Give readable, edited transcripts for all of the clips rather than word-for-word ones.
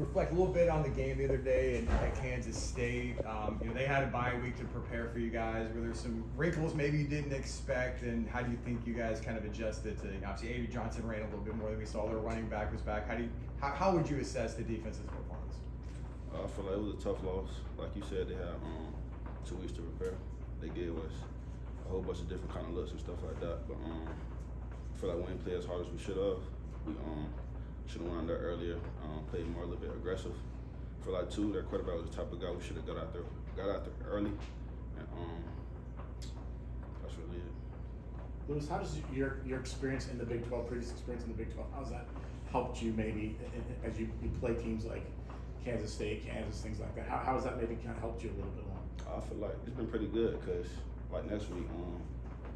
Reflect a little bit on the game the other day at Kansas State. They had a bye week to prepare for you guys. Were there some wrinkles maybe you didn't expect, and how do you think you guys kind of adjusted to? Obviously, Avery Johnson ran a little bit more than we saw. Their running back was back. How would you assess the defense's performance? I feel like it was a tough loss. Like you said, they had 2 weeks to prepare. They gave us a whole bunch of different kind of looks and stuff like that. But I feel like we didn't play as hard as we should have. We should have went out there earlier, played more a little bit aggressive. I feel like too, their quarterback was the type of guy we should have got out there early, and that's really it. Lewis, how does your experience in the Big 12, previous experience in the Big 12, how's that helped you maybe as you play teams like Kansas State, Kansas, things like that? How has that maybe kind of helped you a little bit more? I feel like it's been pretty good because like next week,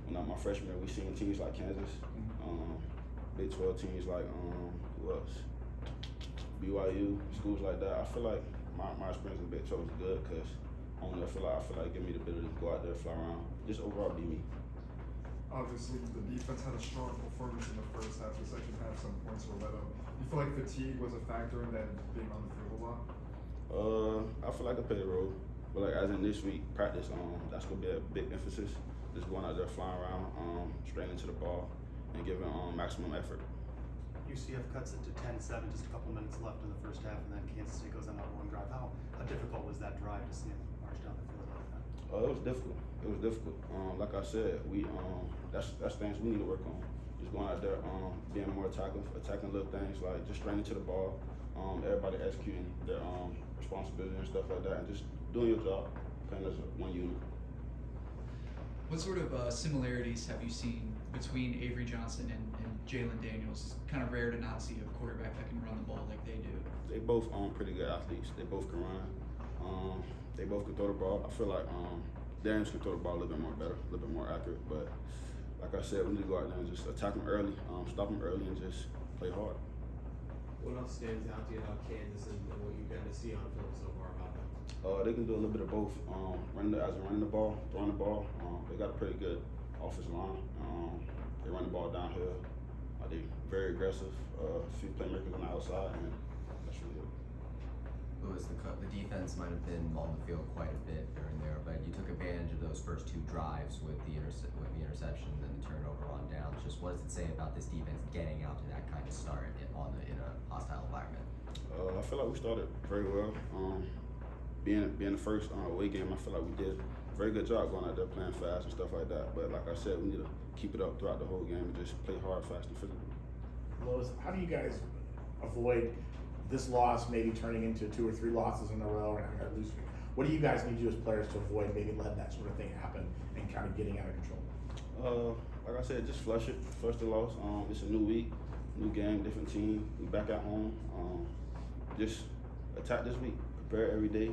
when I'm my freshman year, we seen teams like Kansas, Big 12 teams like who else? BYU, schools like that. I feel like my experience in Big 12 is good because I feel like it give me the ability to go out there, fly around, just overall be me. Obviously, the defense had a strong performance in the first half. The second half, some points were let up. You feel like fatigue was a factor in that, being on the field a lot? I feel like it played a role, but like as in this week practice, that's gonna be a big emphasis. Just going out there, flying around, straight into the ball, and giving maximum effort. UCF cuts it to 10-7, just a couple minutes left in the first half, and then Kansas State goes on that long drive. How difficult was that drive to see them march down the field like that? It was difficult. It was difficult. Like I said, that's things we need to work on. Just going out there, being more attacking little things like just straight into the ball. Everybody executing their responsibility and stuff like that, and just doing your job, playing as one unit. What sort of similarities have you seen between Avery Johnson and Jalen Daniels? It's kind of rare to not see a quarterback that can run the ball like they do. They both pretty good athletes. They both can run. They both can throw the ball. I feel like Daniels can throw the ball a little bit more better, a little bit more accurate. But like I said, we need to go out there and just attack them early, stop them early, and just play hard. What else stands out to you about Kansas and what you got to see on film so far about them? They can do a little bit of both. Running the ball, throwing the ball. They got a pretty good offensive line. They run the ball downhill. They're very aggressive. A few playmakers on the outside, and that's really it. Lewis, the defense might have been on the field quite a bit during there, but you took advantage of those first 2 drives with the interception and the turnover on downs. Just what does it say about this defense getting out to that kind of start in a hostile environment? I feel like we started very well. Being the first away game, I feel like we did a very good job going out there playing fast and stuff like that. But like I said, we need to keep it up throughout the whole game and just play hard, fast, and physical. Lois, how do you guys avoid this loss maybe turning into 2 or 3 losses in a row and having a lose? What do you guys need to do as players to avoid maybe letting that sort of thing happen and kind of getting out of control? Like I said, just flush the loss. It's a new week, new game, different team. We back at home. Just attack this week. Prepare every day.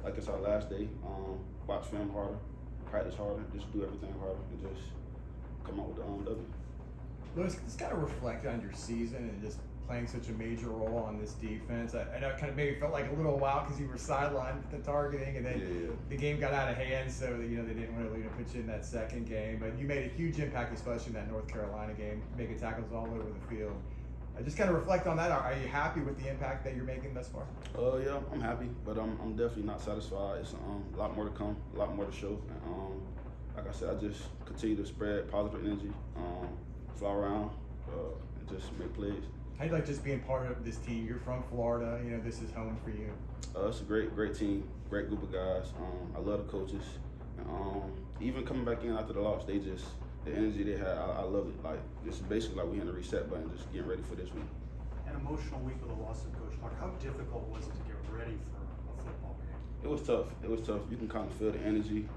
Like it's our last day. Watch film harder, practice harder, just do everything harder, and just come out with the W. Lewis, it's got to reflect on your season and just playing such a major role on this defense. I know it kind of maybe felt like a little while because you were sidelined with the targeting, and then the game got out of hand, so they didn't really put you in that second game. But you made a huge impact, especially in that North Carolina game, making tackles all over the field. Just kind of reflect on that. Are you happy with the impact that you're making thus far? Yeah, I'm happy, but I'm definitely not satisfied. It's a lot more to come, a lot more to show. And, like I said, I just continue to spread positive energy, fly around, and just make plays. How do you like just being part of this team? You're from Florida. This is home for you. It's a great team, great group of guys. I love the coaches. And, even coming back in after the loss, the energy they had, I love it. Like, it's basically like we in the reset button, just getting ready for this week. An emotional week with a loss of Coach Clark. How difficult was it to get ready for a football game? It was tough. You can kind of feel the energy.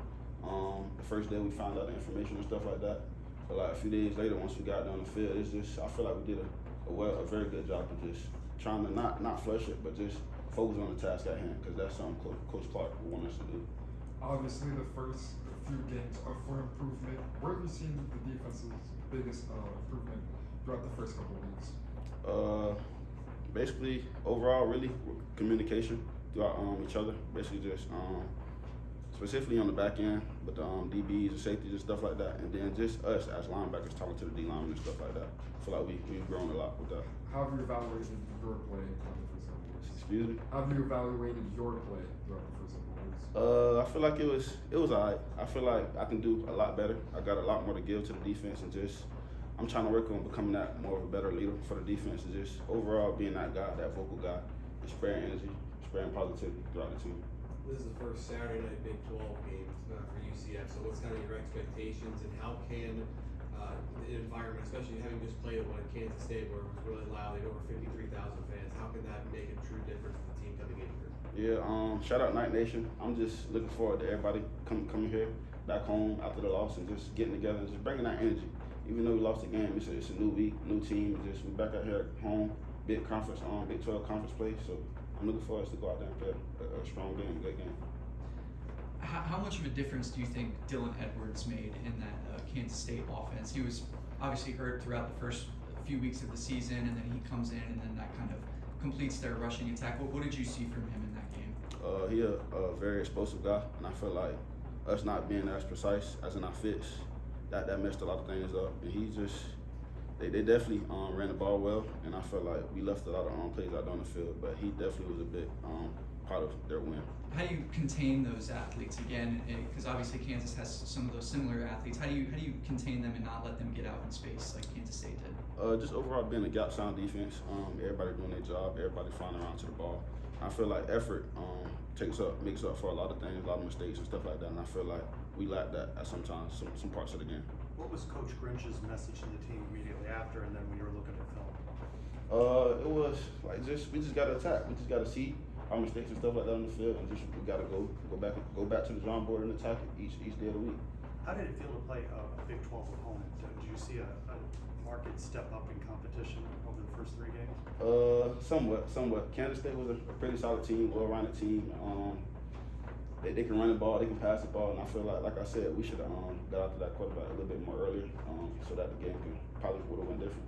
The first day we found out the information and stuff like that. But like a few days later, once we got down the field, it's just, I feel like we did a very good job of just trying to not flush it, but just focus on the task at hand, because that's something Coach Clark would want us to do. Obviously, the first few games are for improvement. Where have you seen the defense's biggest improvement throughout the first couple of weeks? Basically, overall, really communication throughout each other. Basically, just specifically on the back end, but the DBs and safeties and stuff like that, and then just us as linebackers talking to the D linemen and stuff like that. I feel like we've grown a lot with that. How have you evaluated your play in the first couple of weeks? It's Excuse me. How have you evaluated your play throughout the first couple weeks? I feel like it was alright. I feel like I can do a lot better. I got a lot more to give to the defense, and just I'm trying to work on becoming that more of a better leader for the defense, and just overall being that guy, that vocal guy, and spreading energy, spreading positivity throughout the team. This is the first Saturday night Big 12 game for UCF. So what's kind of your expectations, and how can the environment, especially having just played one at Kansas State where it was really loud, they had over 53,000 fans, how can that make a true difference for the team coming in here? Yeah, shout out Night Nation. I'm just looking forward to everybody coming here back home after the loss and just getting together and just bringing that energy. Even though we lost the game, it's a new week, new team. Just we're back out here at home, Big 12 conference play. So I'm looking forward to go out there and play a strong game, a good game. How much of a difference do you think Dylan Edwards made in that Kansas State offense? He was obviously hurt throughout the first few weeks of the season, and then he comes in, and then that kind of completes their rushing attack. What did you see from him in that game? He a very explosive guy, and I feel like us not being as precise as in our fits, that messed a lot of things up. And he just, they definitely ran the ball well, and I feel like we left a lot of plays out on the field, but he definitely was a big part of their win. How do you contain those athletes again? Because obviously Kansas has some of those similar athletes. How do you contain them and not let them get out in space like Kansas State did? Just overall being a gap sound defense. Everybody doing their job. Everybody flying around to the ball. I feel like effort makes up for a lot of things, a lot of mistakes and stuff like that. And I feel like we lack that at some parts of the game. What was Coach Grinch's message to the team immediately after, and then when you were looking at film? It was like we just gotta attack. We just gotta see our mistakes and stuff like that on the field, and just we gotta go back to the drawing board and attack it each day of the week. How did it feel to play a Big 12 opponent? Did you see a market step up in competition over the first 3 games? Somewhat. Kansas State was a pretty solid team, well-rounded team. They can run the ball, they can pass the ball, and I feel like I said, we should have got out to that quarterback a little bit more earlier, so that the game would have went different.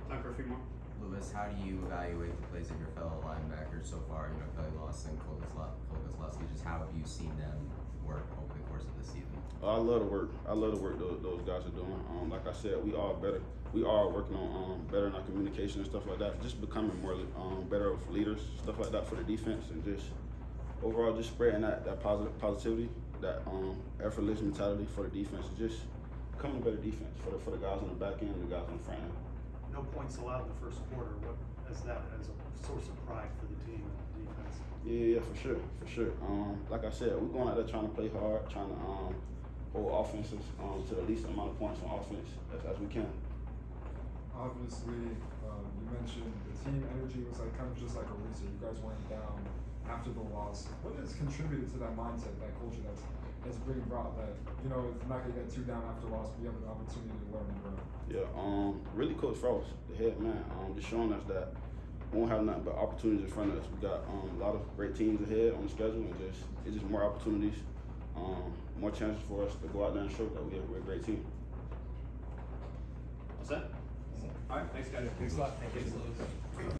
Time for a few more. Lewis, how do you evaluate the plays of your fellow linebackers so far? You know, Kelly Lawson, Kogoslowski, just how have you seen them work over the course of the season? I love the work. Those guys are doing. Like I said, we are better. We are working on better in our communication and stuff like that. Just becoming more better of leaders, stuff like that for the defense, and just overall just spreading that positivity, that effortless mentality for the defense. Just becoming a better defense for the guys on the back end and the guys on the front end. No points allowed in the first quarter. What is that as a source of pride for the team and the defense? Yeah, for sure. Like I said, we're going out there trying to play hard, trying to hold offenses to the least amount of points on offense as we can. Obviously, you mentioned the team energy was like kind of just like a reset. You guys went down after the loss. What has contributed to that mindset, that culture that's being brought, that, you know, it's not gonna get too down after a loss, but you have an opportunity to learn and grow? Yeah, really Coach Frost, the head man, just showing us that we won't have nothing but opportunities in front of us. We got a lot of great teams ahead on the schedule, and it's just more opportunities, more chances for us to go out there and show that we're a great team. All set? All right, thanks guys. Thanks a lot. Thank you. Thanks, Lewis.